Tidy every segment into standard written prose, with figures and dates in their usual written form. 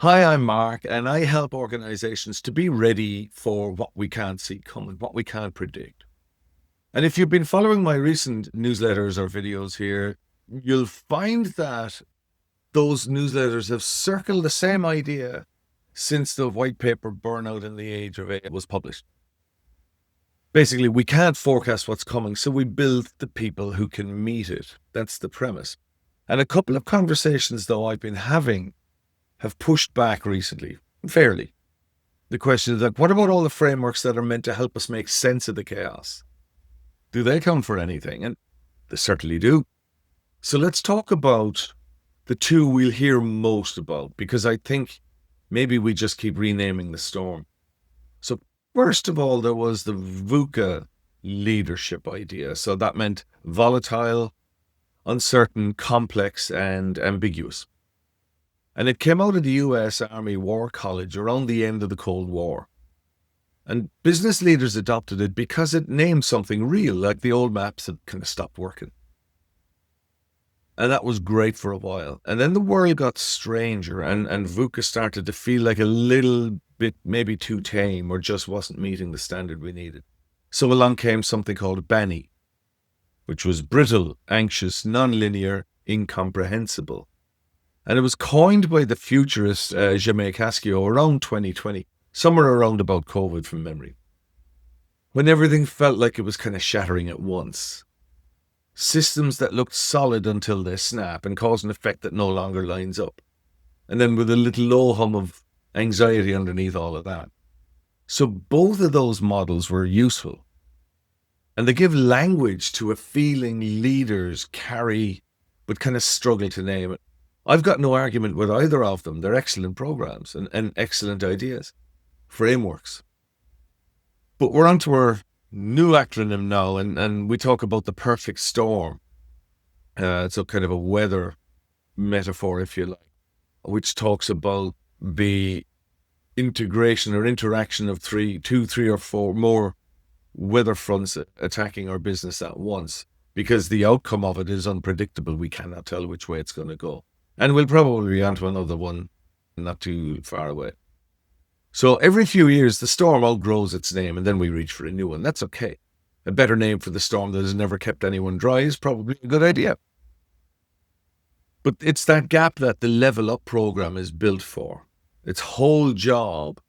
Hi, I'm Mark, and I help organizations to be ready for what we can't see coming, what we can't predict. And if you've been following my recent newsletters or videos here, you'll find that those newsletters have circled the same idea since the white paper Burnout in the Age of AI was published. Basically, we can't forecast what's coming, so we build the people who can meet it. That's the premise. And a couple of conversations, though, I've been having have pushed back recently, fairly. The question is like, what about all the frameworks that are meant to help us make sense of the chaos? Do they count for anything? And they certainly do. So let's talk about the two we'll hear most about, because I think maybe we just keep renaming the storm. So first of all, there was the VUCA leadership idea. So that meant volatile, uncertain, complex, and ambiguous. And it came out of the US Army War College around the end of the Cold War. And business leaders adopted it because it named something real, like the old maps had kind of stopped working. And that was great for a while. And then the world got stranger, and VUCA started to feel like a little bit maybe too tame or just wasn't meeting the standard we needed. So along came something called BANI, which was brittle, anxious, nonlinear, incomprehensible. And it was coined by the futurist Jaime Cascio around 2020, somewhere around about COVID from memory, when everything felt like it was kind of shattering at once. Systems that looked solid until they snap and cause an effect that no longer lines up. And then with a little low hum of anxiety underneath all of that. So both of those models were useful. And they give language to a feeling leaders carry, but kind of struggle to name it. I've got no argument with either of them. They're excellent programs and excellent ideas, frameworks. But we're onto our new acronym now, and we talk about the perfect storm. It's a kind of a weather metaphor, if you like, which talks about the integration or interaction of two, three, or four more weather fronts attacking our business at once, because the outcome of it is unpredictable. We cannot tell which way it's going to go. And we'll probably be onto another one not too far away. So every few years, the storm outgrows its name, and then we reach for a new one. That's okay. A better name for the storm that has never kept anyone dry is probably a good idea. But it's that gap that the Level Up program is built for. Its whole job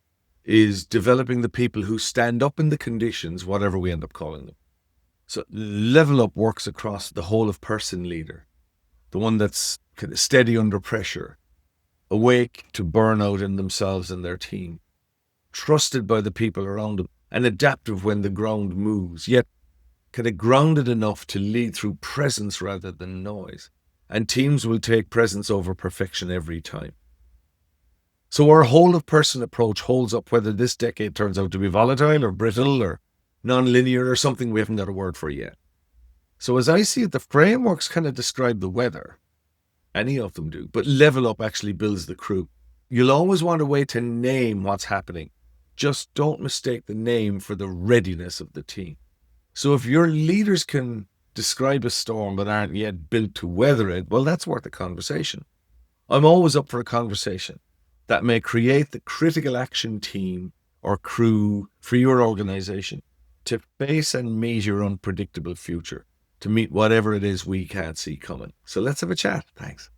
is developing the people who stand up in the conditions, whatever we end up calling them. So Level Up works across the whole of person leader, the one that's kind of steady under pressure, awake to burnout in themselves and their team, trusted by the people around them, and adaptive when the ground moves, yet kind of grounded enough to lead through presence rather than noise. And teams will take presence over perfection every time. So our whole of person approach holds up whether this decade turns out to be volatile or brittle or non-linear or something we haven't got a word for yet. So as I see it, the frameworks kind of describe the weather. Any of them do, but Level Up actually builds the crew. You'll always want a way to name what's happening. Just don't mistake the name for the readiness of the team. So if your leaders can describe a storm but aren't yet built to weather it, well, that's worth a conversation. I'm always up for a conversation that may create the critical action team or crew for your organization to face and meet your unpredictable future, to meet whatever it is we can't see coming. So let's have a chat. Thanks.